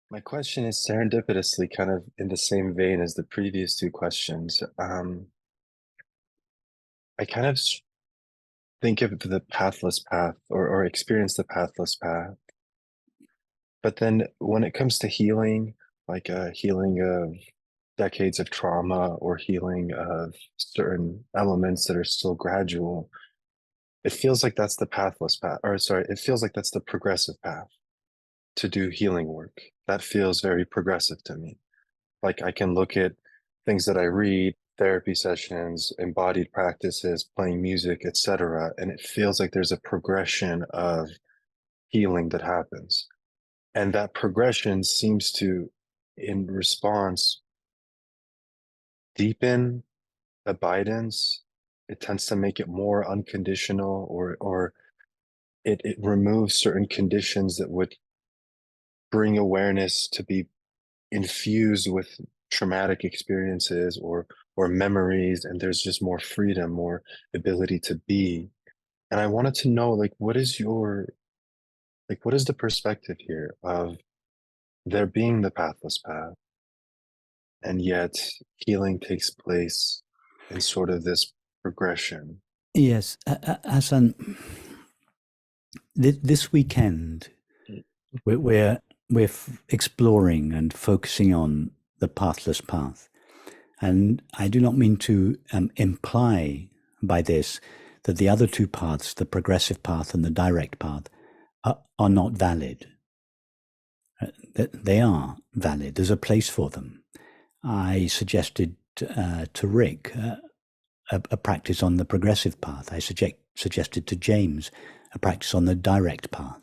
My question is serendipitously kind of in the same vein as the previous two questions. I kind of think of the pathless path or experience the pathless path. But then when it comes to healing, like healing of decades of trauma or healing of certain elements that are still gradual, it feels like that's the pathless path, or sorry, it feels like that's the progressive path to do healing work. That feels very progressive to me. Like I can look at things that I read, therapy sessions, embodied practices, playing music, etc., and it feels like there's a progression of healing that happens. And that progression seems to, in response, deepen abidance. It tends to make it more unconditional, or it removes certain conditions that would bring awareness to be infused with traumatic experiences or memories, and there's just more freedom, more ability to be. And I wanted to know, like, what is the perspective here of there being the pathless path, and yet healing takes place in sort of this progression. Yes, Hassan, this weekend we're exploring and focusing on the pathless path, and I do not mean to imply by this that the other two paths, the progressive path and the direct path, are not valid. They are valid. There's a place for them. I suggested to Rick a practice on the progressive path. I suggested to James a practice on the direct path.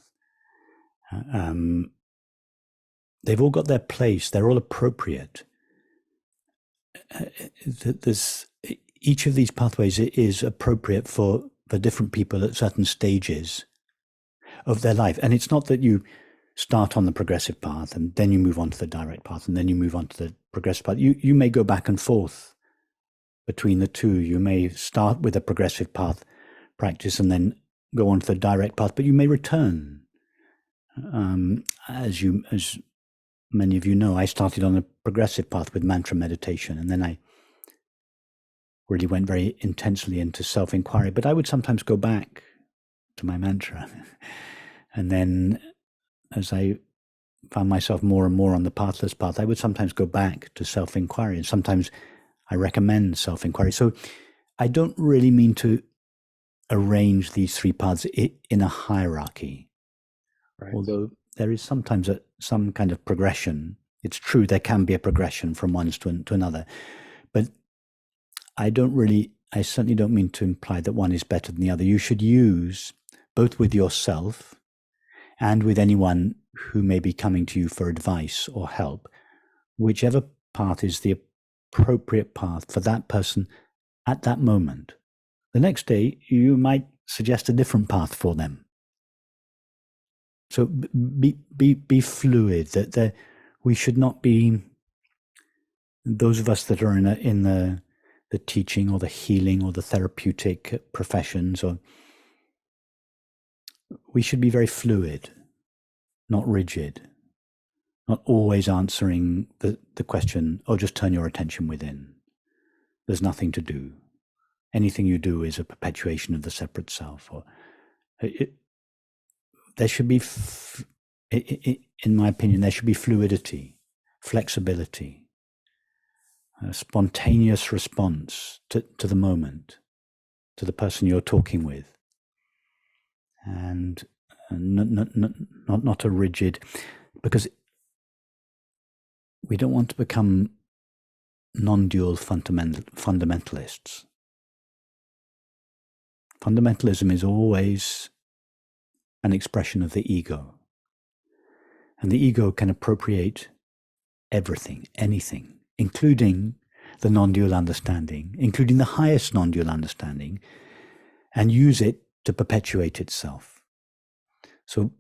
They've all got their place. They're all appropriate. There's, each of these pathways is appropriate for different people at certain stages of their life. And it's not that you start on the progressive path and then you move on to the direct path and then you move on to the progressive path. You may go back and forth between the two. You may start with a progressive path practice and then go on to the direct path, but you may return. As many of you know, I started on a progressive path with mantra meditation, and then I really went very intensely into self-enquiry. But I would sometimes go back to my mantra. And then as I found myself more and more on the pathless path, I would sometimes go back to self-enquiry, and sometimes I recommend self-enquiry. So I don't really mean to arrange these three paths in a hierarchy. Right. Although there is sometimes some kind of progression. It's true, there can be a progression from one to another. But I certainly don't mean to imply that one is better than the other. You should use, both with yourself and with anyone who may be coming to you for advice or help, whichever path is the appropriate path for that person at that moment. The next day, you might suggest a different path for them. So be fluid. That we should not be, those of us that are in the teaching or the healing or the therapeutic professions, or we should be very fluid, not rigid, not always answering the question, oh, just turn your attention within. There's nothing to do. Anything you do is a perpetuation of the separate self. Or there should be, in my opinion, there should be fluidity, flexibility, a spontaneous response to the moment, to the person you're talking with, and not a rigid, because we don't want to become non-dual fundamentalists. Fundamentalism is always an expression of the ego. And the ego can appropriate everything, anything, including the non-dual understanding, including the highest non-dual understanding, and use it to perpetuate itself. So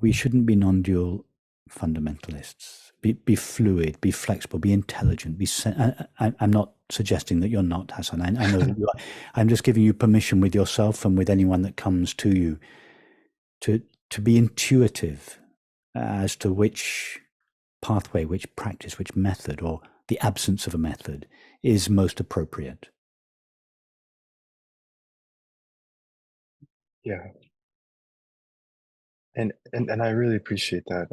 we shouldn't be non-dual fundamentalists. Be fluid, be flexible, be intelligent. I'm not suggesting that you're not, Hassan. I know that you are. I'm just giving you permission with yourself and with anyone that comes to you to be intuitive, as to which pathway, which practice, which method, or the absence of a method is most appropriate. Yeah. And I really appreciate that.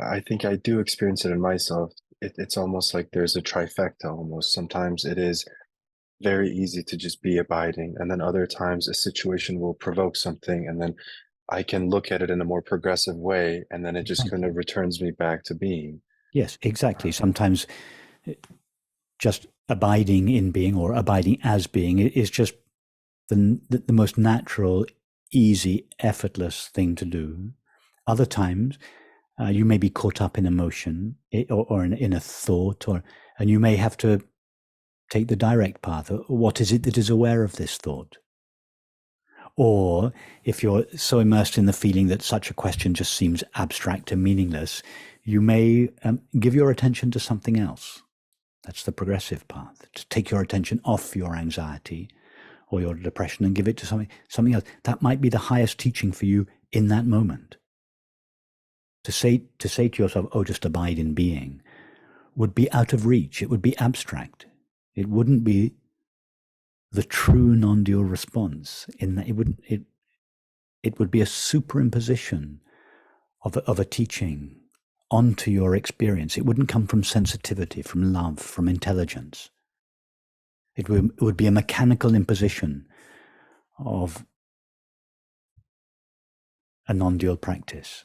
I think I do experience it in myself. It's almost like there's a trifecta almost. Sometimes it is very easy to just be abiding, and then other times a situation will provoke something, and then I can look at it in a more progressive way, and then it just kind Exactly. of returns me back to being. Yes, exactly. Uh, Sometimes just abiding in being or abiding as being is just the most natural, easy, effortless thing to do. Other times, you may be caught up in emotion or in a thought, and you may have to take the direct path. What is it that is aware of this thought? Or if you're so immersed in the feeling that such a question just seems abstract and meaningless, you may give your attention to something else. That's the progressive path. To take your attention off your anxiety or your depression and give it to something else. That might be the highest teaching for you in that moment. To say to yourself, "Oh, just abide in being," would be out of reach. It would be abstract. It wouldn't be the true non-dual response. In that, it would be a superimposition of a teaching onto your experience. It wouldn't come from sensitivity, from love, from intelligence. It would be a mechanical imposition of a non-dual practice.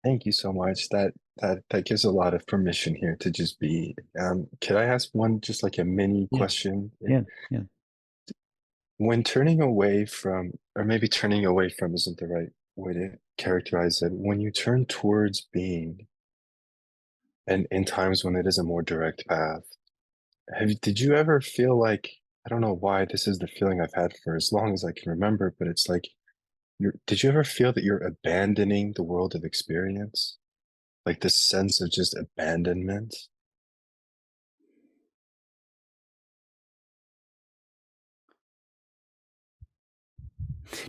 Thank you so much. That gives a lot of permission here to just be. Could I ask one, just like a mini Yeah, question? yeah, yeah. When turning away from, or maybe turning away from isn't the right way to characterize it. When you turn towards being, and in times when it is a more direct path, did you ever feel like, I don't know why this is the feeling I've had for as long as I can remember, but it's like did you ever feel that you're abandoning the world of experience? Like this sense of just abandonment?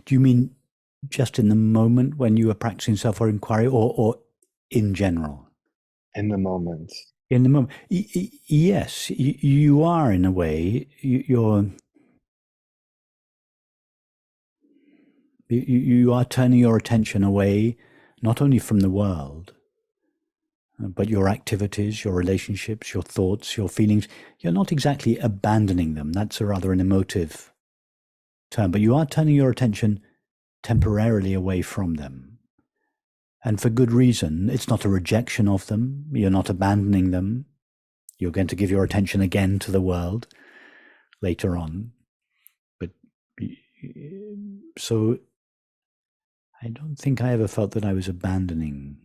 Do you mean just in the moment when you were practicing self-inquiry, or in general? In the moment. In the moment, yes, you are in a way. You are turning your attention away, not only from the world, but your activities, your relationships, your thoughts, your feelings. You're not exactly abandoning them. That's a rather an emotive term, but you are turning your attention temporarily away from them. And for good reason. It's not a rejection of them. You're not abandoning them. You're going to give your attention again to the world later on. But so I don't think I ever felt that I was abandoning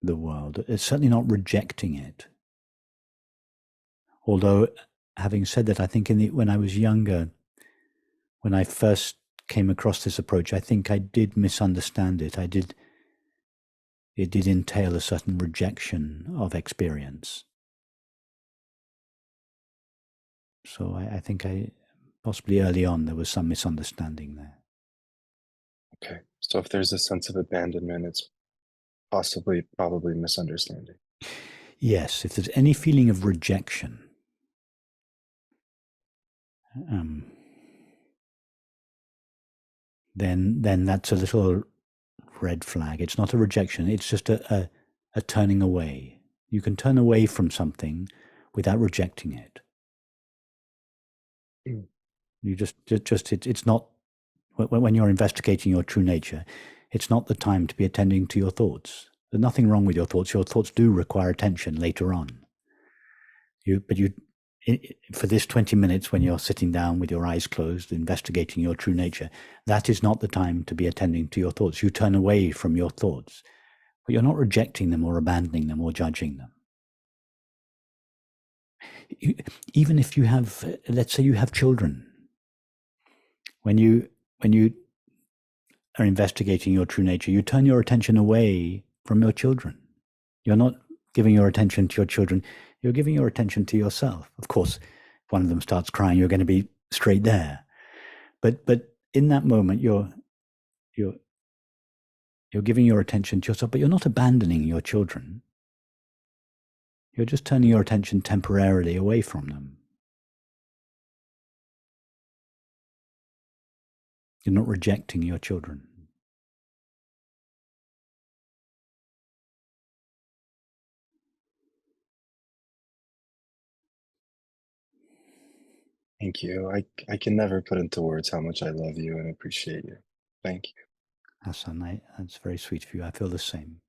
the world. It's certainly not rejecting it. Although, having said that, I think when I was younger, when I first came across this approach, I think I did misunderstand it. It did entail a certain rejection of experience. So I think possibly early on there was some misunderstanding there. Okay. So if there's a sense of abandonment, it's probably misunderstanding. Yes, if there's any feeling of rejection, then that's a little red flag. It's not a rejection. It's just a turning away. You can turn away from something without rejecting it. Mm. You it's not, when you're investigating your true nature, it's not the time to be attending to your thoughts. There's nothing wrong with your thoughts. Your thoughts do require attention later on. For this 20 minutes when you're sitting down with your eyes closed, investigating your true nature, that is not the time to be attending to your thoughts. You turn away from your thoughts, but you're not rejecting them or abandoning them or judging them. Even if you have, let's say you have children, when you are investigating your true nature, you turn your attention away from your children. You're not giving your attention to your children. You're giving your attention to yourself. Of course, if one of them starts crying, you're going to be straight there. But in that moment, you're You're giving your attention to yourself, but you're not abandoning your children. You're just turning your attention temporarily away from them. You're not rejecting your children. Thank you. I can never put into words how much I love you and appreciate you. Thank you. Hassan, that's very sweet of you. I feel the same.